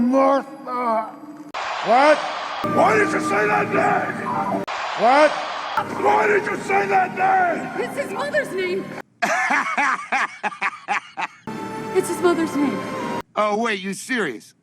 Martha. What? Why did you say that name? What? Why did you say that name? It's his mother's name. It's his mother's name. Oh, wait, you serious?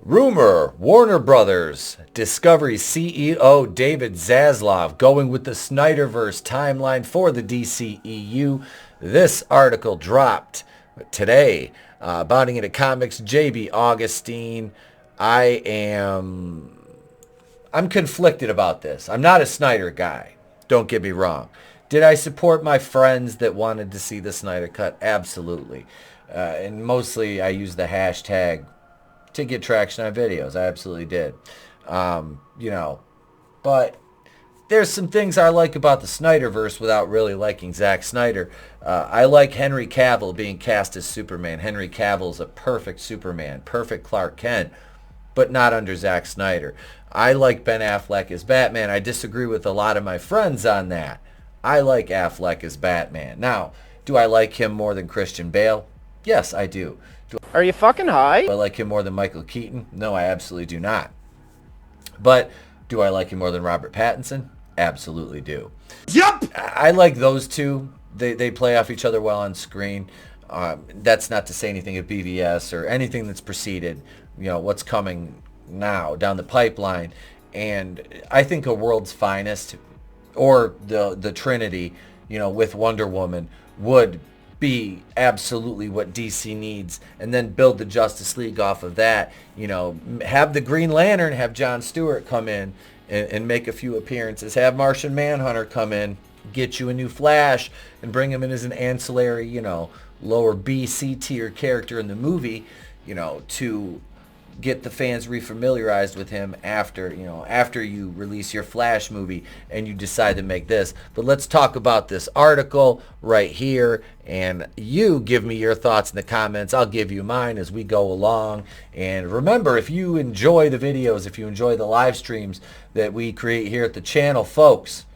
Rumor, Warner Brothers, Discovery CEO David Zaslav going with the Snyderverse timeline for the DCEU. This article dropped today. Bounding into comics, JB Augustine. I'm conflicted about this. I'm not a Snyder guy. Don't get me wrong. Did I support my friends that wanted to see the Snyder Cut? Absolutely. And mostly I use the hashtag to get traction on videos. I absolutely did. But there's some things I like about the Snyderverse without really liking Zack Snyder. I like Henry Cavill being cast as Superman. Henry Cavill's a perfect Superman, perfect Clark Kent, but not under Zack Snyder. I like Ben Affleck as Batman. I disagree with a lot of my friends on that. I like Affleck as Batman. Now, do I like him more than Christian Bale? Yes, I do. Are you fucking high? Do I like him more than Michael Keaton? No, I absolutely do not. But do I like him more than Robert Pattinson? Absolutely do. Yup! I like those two. They play off each other well on screen. That's not to say anything of BVS or anything that's preceded, what's coming now down the pipeline. And I think a World's Finest or the Trinity, with Wonder Woman would be absolutely what DC needs, and then build the Justice League off of that. Have the Green Lantern, have Jon Stewart come in and make a few appearances. Have Martian Manhunter come in, get you a new Flash, and bring him in as an ancillary, lower B, C tier character in the movie, to get the fans refamiliarized with him after you release your Flash movie and you decide to make this. But let's talk about this article right here, and you give me your thoughts in the comments. I'll give you mine as we go along. And remember, if you enjoy the videos, if you enjoy the live streams that we create here at the channel, folks,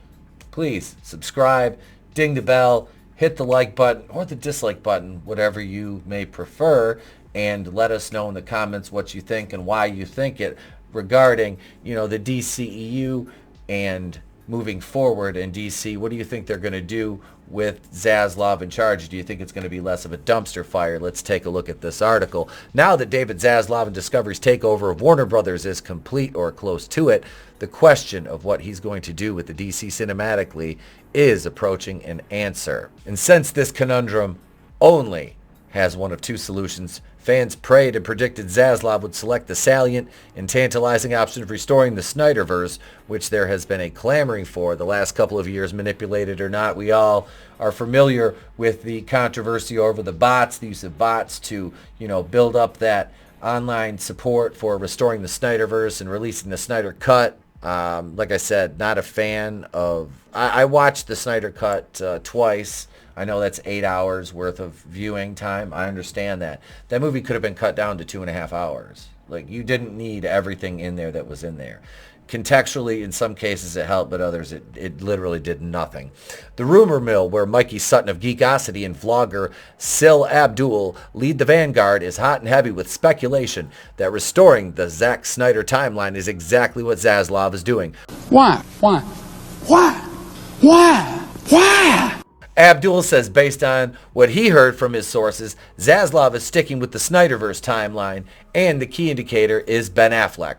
please subscribe, ding the bell, hit the like button or the dislike button, whatever you may prefer, and let us know in the comments what you think and why you think it regarding, the DCEU and moving forward in DC. What do you think they're going to do with Zaslav in charge? Do you think it's going to be less of a dumpster fire? Let's take a look at this article. Now that David Zaslav and Discovery's takeover of Warner Brothers is complete or close to it, the question of what he's going to do with the DC cinematically is approaching an answer. And since this conundrum only has one of two solutions, fans prayed and predicted Zaslav would select the salient and tantalizing option of restoring the Snyderverse, which there has been a clamoring for the last couple of years, manipulated or not. We all are familiar with the controversy over the bots, the use of bots to, build up that online support for restoring the Snyderverse and releasing the Snyder Cut. Like I said, not a fan of... I watched the Snyder Cut twice. I know that's 8 hours worth of viewing time. I understand that. That movie could have been cut down to 2.5 hours. Like, you didn't need everything in there that was in there. Contextually, in some cases it helped, but others it literally did nothing. The rumor mill, where Mikey Sutton of Geekosity and vlogger Sil Abdul lead the vanguard, is hot and heavy with speculation that restoring the Zack Snyder timeline is exactly what Zaslav is doing. Why? Abdul says based on what he heard from his sources, Zaslav is sticking with the Snyderverse timeline, and the key indicator is Ben Affleck.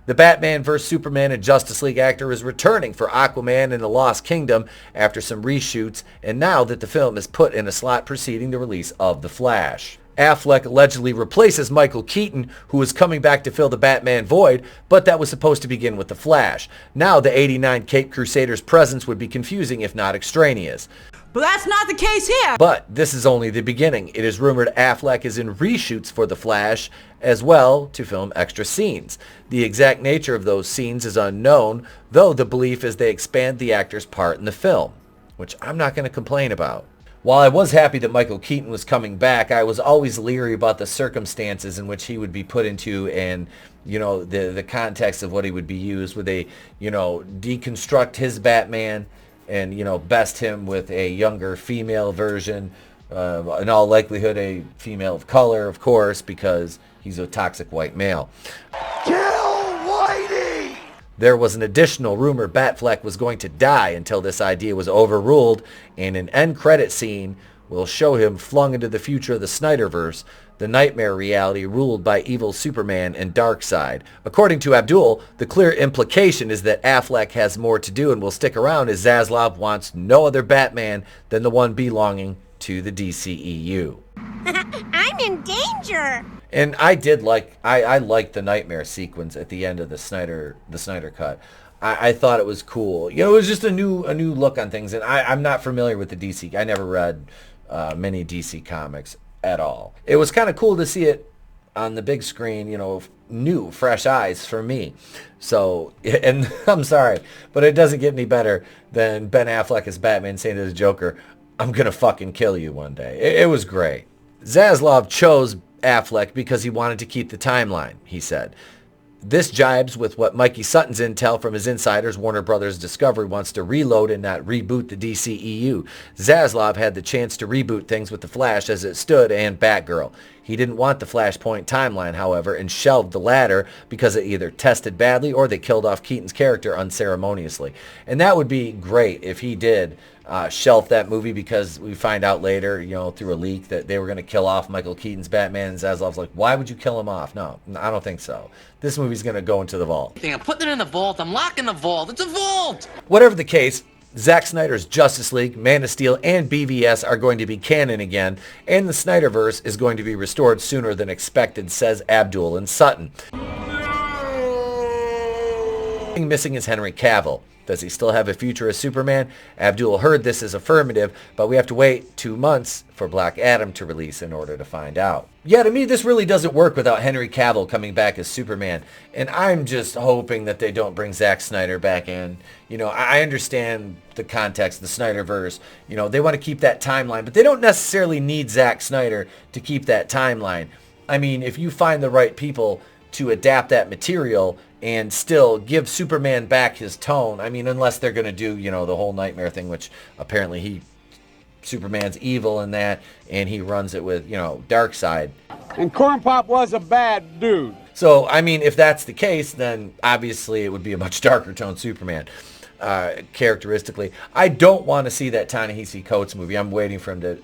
The Batman vs. Superman and Justice League actor is returning for Aquaman and the Lost Kingdom after some reshoots, and now that the film is put in a slot preceding the release of The Flash. Affleck allegedly replaces Michael Keaton, who was coming back to fill the Batman void, but that was supposed to begin with The Flash. Now the 89 Cape Crusaders' presence would be confusing if not extraneous. But that's not the case here. But this is only the beginning. It is rumored Affleck is in reshoots for The Flash as well to film extra scenes. The exact nature of those scenes is unknown, though the belief is they expand the actor's part in the film, which I'm not going to complain about. While I was happy that Michael Keaton was coming back, I was always leery about the circumstances in which he would be put into and, you know, the context of what he would be used. Would they, you know, deconstruct his Batman and, you know, best him with a younger female version, in all likelihood a female of color, of course, because he's a toxic white male. Kill Whitey! There was an additional rumor Batfleck was going to die until this idea was overruled, and an end credit scene will show him flung into the future of the Snyderverse, the nightmare reality ruled by evil Superman and Darkseid. According to Abdul, the clear implication is that Affleck has more to do and will stick around as Zaslav wants no other Batman than the one belonging to the DCEU. I'm in danger. And I did like, I liked the nightmare sequence at the end of the Snyder cut. I thought it was cool. You know, it was just a new look on things, and I'm not familiar with the DC. I never read many DC comics at all. It was kind of cool to see it on the big screen, you know, new, fresh eyes for me. So, and I'm sorry, but it doesn't get any better than Ben Affleck as Batman saying to the Joker, "I'm gonna fucking kill you one day." It was great. Zaslav chose Affleck because he wanted to keep the timeline, he said. This jibes with what Mikey Sutton's intel from his insiders Warner Brothers Discovery wants to reload and not reboot the DCEU. Zaslav had the chance to reboot things with The Flash as it stood and Batgirl. He didn't want the Flashpoint timeline, however, and shelved the latter because it either tested badly or they killed off Keaton's character unceremoniously. And that would be great if he did shelf that movie, because we find out later, you know, through a leak that they were going to kill off Michael Keaton's Batman, and Zaslav's like, why would you kill him off? No, I don't think so. This movie's going to go into the vault. I'm putting it in the vault. I'm locking the vault. It's a vault! Whatever the case, Zack Snyder's Justice League, Man of Steel, and BVS are going to be canon again, and the Snyderverse is going to be restored sooner than expected, says Abdul and Sutton. Missing is Henry Cavill. Does he still have a future as Superman? Abdul heard this as affirmative, but we have to wait 2 months for Black Adam to release in order to find out. Yeah, to me, this really doesn't work without Henry Cavill coming back as Superman, and I'm just hoping that they don't bring Zack Snyder back in. You know, I understand the context, the Snyderverse. You know, they want to keep that timeline, but they don't necessarily need Zack Snyder to keep that timeline. I mean, if you find the right people to adapt that material and still give Superman back his tone. I mean, unless they're going to do, you know, the whole nightmare thing, which apparently Superman's evil in that, and he runs it with, you know, Darkseid. And Corn Pop was a bad dude. So, I mean, if that's the case, then obviously it would be a much darker tone Superman, characteristically. I don't want to see that Ta-Nehisi Coates movie. I'm waiting for him to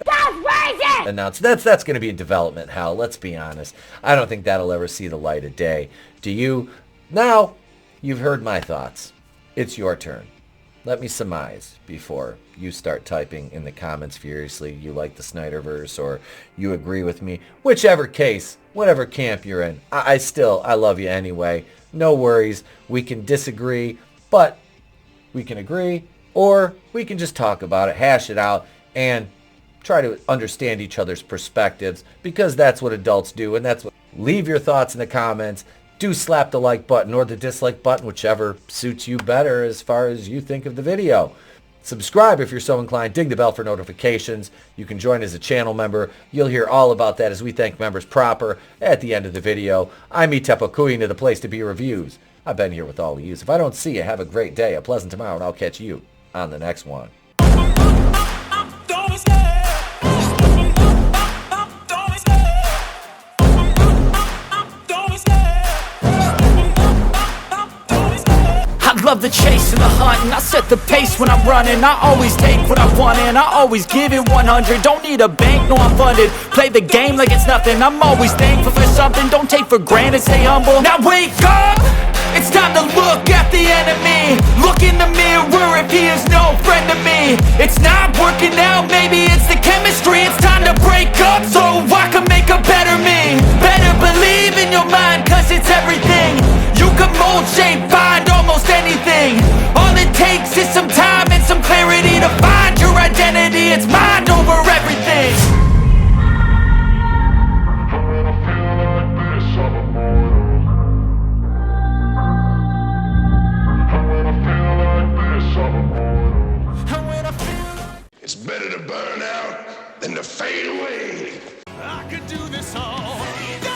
announce. That's going to be in development hell, let's be honest. I don't think that'll ever see the light of day. Do you? Now, you've heard my thoughts. It's your turn. Let me surmise before you start typing in the comments furiously you like the Snyderverse or you agree with me. Whichever case, whatever camp you're in, I love you anyway. No worries. We can disagree, but we can agree, or we can just talk about it, hash it out, and try to understand each other's perspectives, because that's what adults do, and that's what... Leave your thoughts in the comments. Do slap the like button or the dislike button, whichever suits you better as far as you think of the video. Subscribe if you're so inclined. Ding the bell for notifications. You can join as a channel member. You'll hear all about that as we thank members proper at the end of the video. I'm Itepo Queen of the place to be reviews. I've been here with all of you. If I don't see you, have a great day, a pleasant tomorrow, and I'll catch you on the next one. I love the chase and the hunt, and I set the pace when I'm running. I always take what I want and I always give it 100. Don't need a bank, no, I'm funded. Play the game like it's nothing. I'm always thankful for something. Don't take for granted, stay humble. Now wake up! It's time to look at the enemy. Look in the mirror if he is no friend to me. It's not working out, maybe it's the chemistry. It's time to break up so I can make a Wait. I could do this all day.